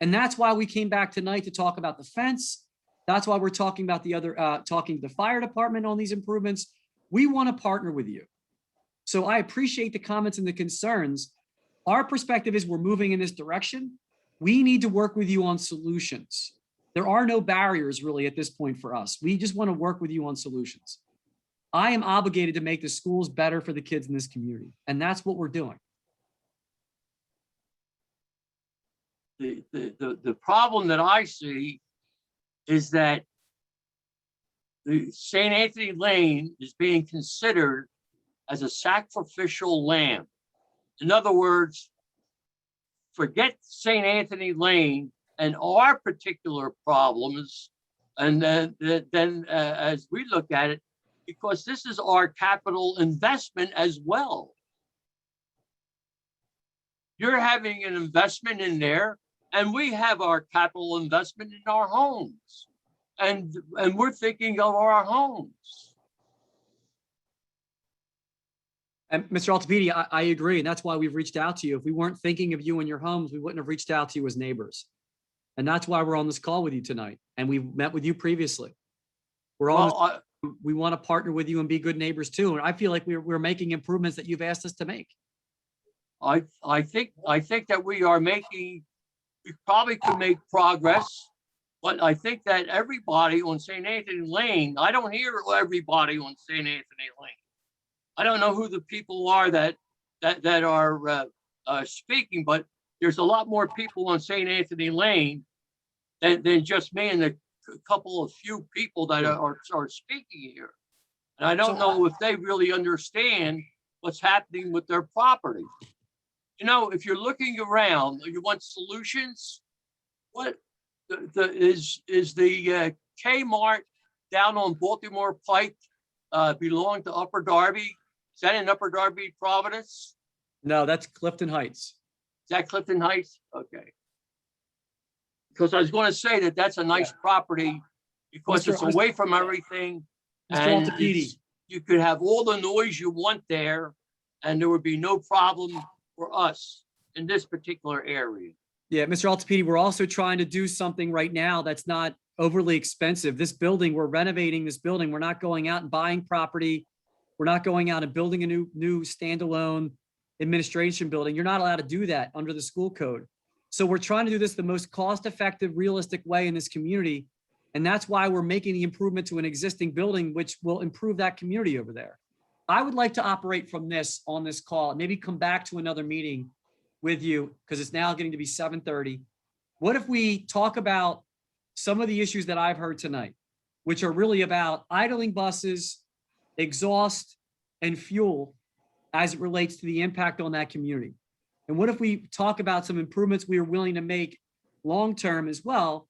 And that's why we came back tonight to talk about the fence. That's why we're talking about talking to the fire department on these improvements. We want to partner with you. So I appreciate the comments and the concerns. Our perspective is we're moving in this direction. We need to work with you on solutions. There are no barriers really at this point for us. We just want to work with you on solutions. I am obligated to make the schools better for the kids in this community, and that's what we're doing. The problem that I see is that the St. Anthony Lane is being considered as a sacrificial lamb. In other words, forget St. Anthony Lane and our particular problems, and then as we look at it, because this is our capital investment as well. You're having an investment in there, and we have our capital investment in our homes, and we're thinking of our homes. And Mr. Altapedi, I agree, and that's why we've reached out to you. If we weren't thinking of you and your homes, we wouldn't have reached out to you as neighbors. And that's why we're on this call with you tonight. And we've met with you previously. We want to partner with you and be good neighbors too. And I feel like we're making improvements that you've asked us to make. I think that we probably could make progress, but I think that everybody on St. Anthony Lane, I don't hear everybody on St. Anthony Lane. I don't know who the people are that are speaking, but there's a lot more people on St. Anthony Lane than just me and the couple of few people that are speaking here. And I don't know if they really understand what's happening with their property. You know, if you're looking around, you want solutions. What is the Kmart down on Baltimore Pike belong to Upper Darby? Is that in Upper Darby, Providence? No, that's Clifton Heights. Is that Clifton Heights? Okay. Because I was going to say that that's a nice property because it's away from everything. And you could have all the noise you want there and there would be no problem for us in this particular area. Yeah, Mr. Altapedi, we're also trying to do something right now that's not overly expensive. This building, we're renovating this building. We're not going out and buying property. We're not going out and building a new standalone administration building. You're not allowed to do that under the school code. So we're trying to do this the most cost-effective, realistic way in this community. And that's why we're making the improvement to an existing building, which will improve that community over there. I would like to operate from this on this call and maybe come back to another meeting with you because it's now getting to be 7:30. What if we talk about some of the issues that I've heard tonight, which are really about idling buses, exhaust, and fuel as it relates to the impact on that community? And what if we talk about some improvements we are willing to make long-term as well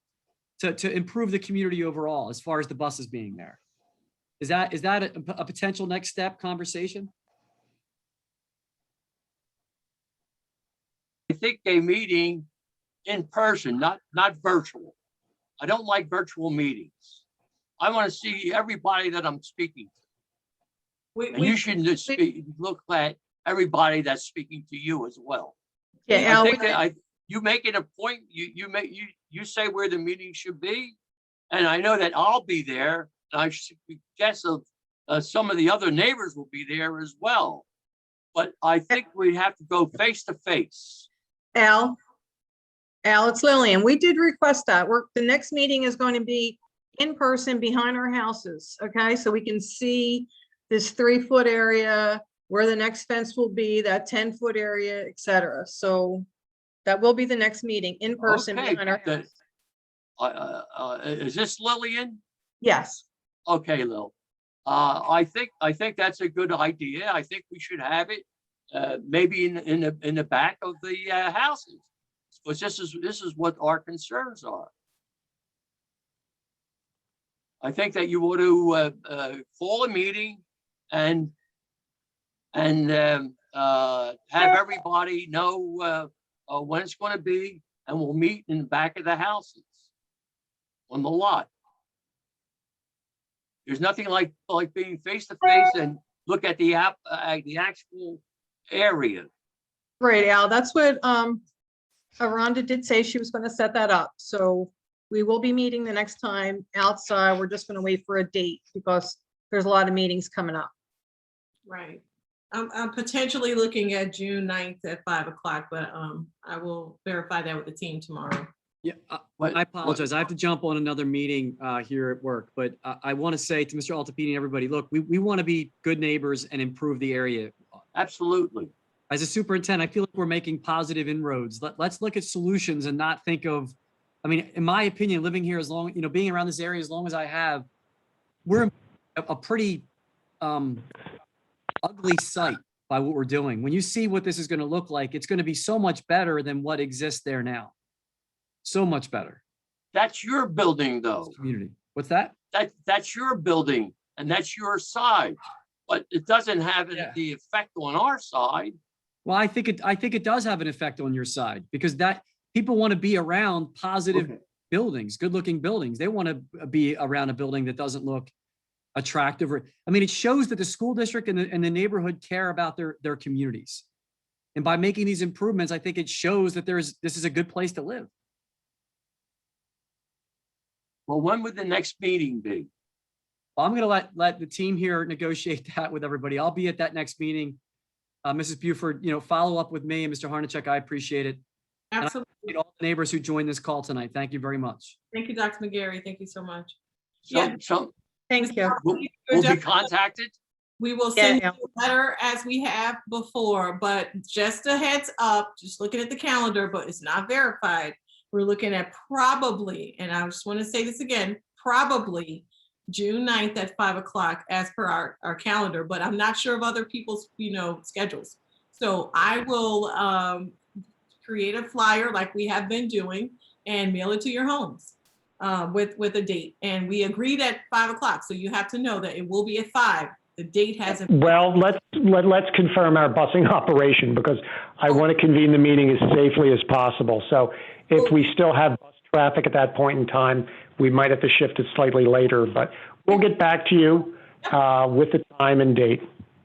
to improve the community overall as far as the buses being there? Is that a potential next step conversation? I think a meeting in person, not virtual. I don't like virtual meetings. I want to see everybody that I'm speaking to. And you should look at everybody that's speaking to you as well. Yeah, I think that you make it a point, you say where the meeting should be. And I know that I'll be there. And I guess some of the other neighbors will be there as well. But I think we have to go face to face. Al, it's Lillian. We did request that. The next meeting is going to be in person behind our houses. Okay, so we can see this 3-foot area, where the next fence will be, that 10-foot area, et cetera. So that will be the next meeting in person behind our house. Is this Lillian? Yes. Okay, Lil. I think that's a good idea. I think we should have it maybe in the back of the houses, because this is what our concerns are. I think that you ought to call a meeting and have everybody know when it's going to be, and we'll meet in the back of the houses on the lot. There's nothing like being face to face and look at the actual area. Right, Al. That's what Rhonda did say she was going to set that up. So we will be meeting the next time outside. We're just going to wait for a date because there's a lot of meetings coming up. Right. I'm potentially looking at June 9th at 5 o'clock, but I will verify that with the team tomorrow. Yeah, I apologize. I have to jump on another meeting here at work, but I want to say to Mr. Altapedi and everybody, look, we want to be good neighbors and improve the area. Absolutely. As a superintendent, I feel like we're making positive inroads. Let's look at solutions and not think of, I mean, in my opinion, living here as long, being around this area as long as I have, we're a pretty ugly sight by what we're doing. When you see what this is going to look like, it's going to be so much better than what exists there now. So much better. That's your building, though. Community. What's that? That's your building, and that's your side. But it doesn't have the effect on our side. Well, I think it does have an effect on your side, because that people want to be around positive buildings, good-looking buildings. They want to be around a building that doesn't look attractive. Or, I mean, it shows that the school district and the neighborhood care about their communities. And by making these improvements, I think it shows that this is a good place to live. Well, when would the next meeting be? Well, I'm going to let the team here negotiate that with everybody. I'll be at that next meeting. Mrs. Buford, follow up with me and Mr. Harnachek. I appreciate it. Absolutely. And all the neighbors who joined this call tonight. Thank you very much. Thank you, Dr. McGarry. Thank you so much. So Thank you. we'll be contacted. We will Yeah, send yeah. you a letter as we have before, but just a heads up, just looking at the calendar, but it's not verified. We're looking at probably, and I just want to say this again, probably June 9th at 5 o'clock as per our calendar, but I'm not sure of other people's, schedules. So I will create a flyer like we have been doing and mail it to your homes with a date. And we agreed at 5 o'clock. So you have to know that it will be at 5. The date hasn't. Well, let's confirm our busing operation, because I want to convene the meeting as safely as possible. So if we still have bus traffic at that point in time, we might have to shift it slightly later, but we'll get back to you with the time and date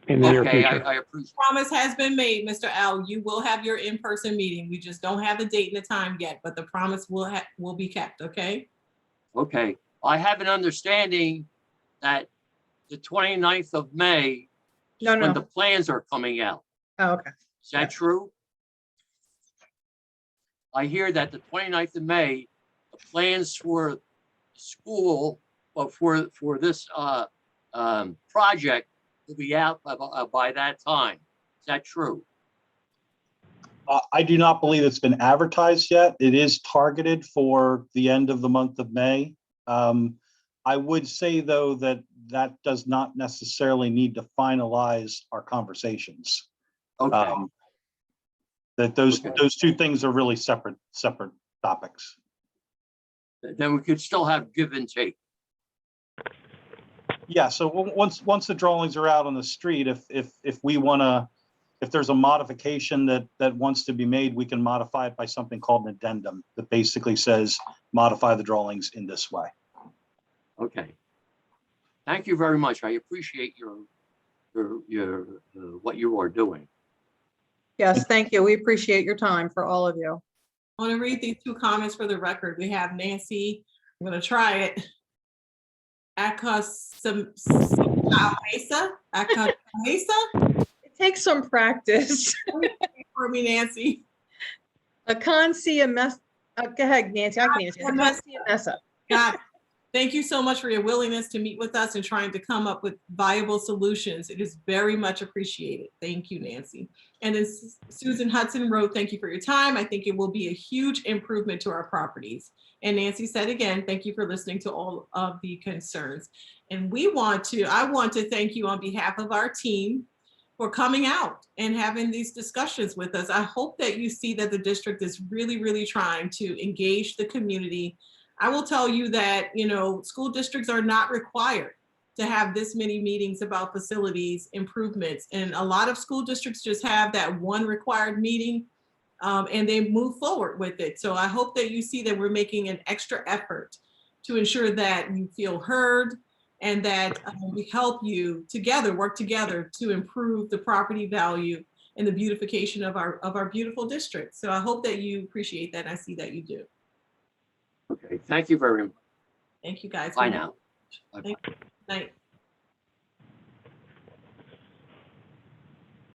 in the near Okay, future. I appreciate. Promise has been made, Mr. L. You will have your in-person meeting. We just don't have the date and the time yet, but the promise will be kept, okay? Okay, I have an understanding that the 29th of May is No, when no. the plans are coming out. Oh, okay. Is that true? I hear that the 29th of May, the plans for the school, or for this project will be out by that time. Is that true? I do not believe it's been advertised yet. It is targeted for the end of the month of May. I would say, though, that does not necessarily need to finalize our conversations. Okay, That those Okay. those two things are really separate topics. then we could still have give and take. Yeah, so once the drawings are out on the street, if we want to, if there's a modification that wants to be made, we can modify it by something called an addendum that basically says modify the drawings in this way. Okay. Thank you very much. I appreciate your what you are doing. Yes, thank you. We appreciate your time for all of you. I want to read these 2 comments for the record. We have Nancy, I'm going to try it. Akasamesa? It takes some practice. For me, Nancy. A consiamessa. Go ahead, Nancy. I can answer. A consiamessa. Got it. Thank you so much for your willingness to meet with us and trying to come up with viable solutions. It is very much appreciated. Thank you, Nancy. And then Susan Hudson wrote, thank you for your time. I think it will be a huge improvement to our properties. And Nancy said again, thank you for listening to all of the concerns. And I want to thank you on behalf of our team for coming out and having these discussions with us. I hope that you see that the district is really, really trying to engage the community. I will tell you that, school districts are not required to have this many meetings about facilities improvements. And a lot of school districts just have that one required meeting and they move forward with it. So I hope that you see that we're making an extra effort to ensure that you feel heard and that we help you work together to improve the property value and the beautification of our beautiful district. So I hope that you appreciate that. And I see that you do. Okay, thank you very much. Thank you, guys. Bye now. Thank you. Good night.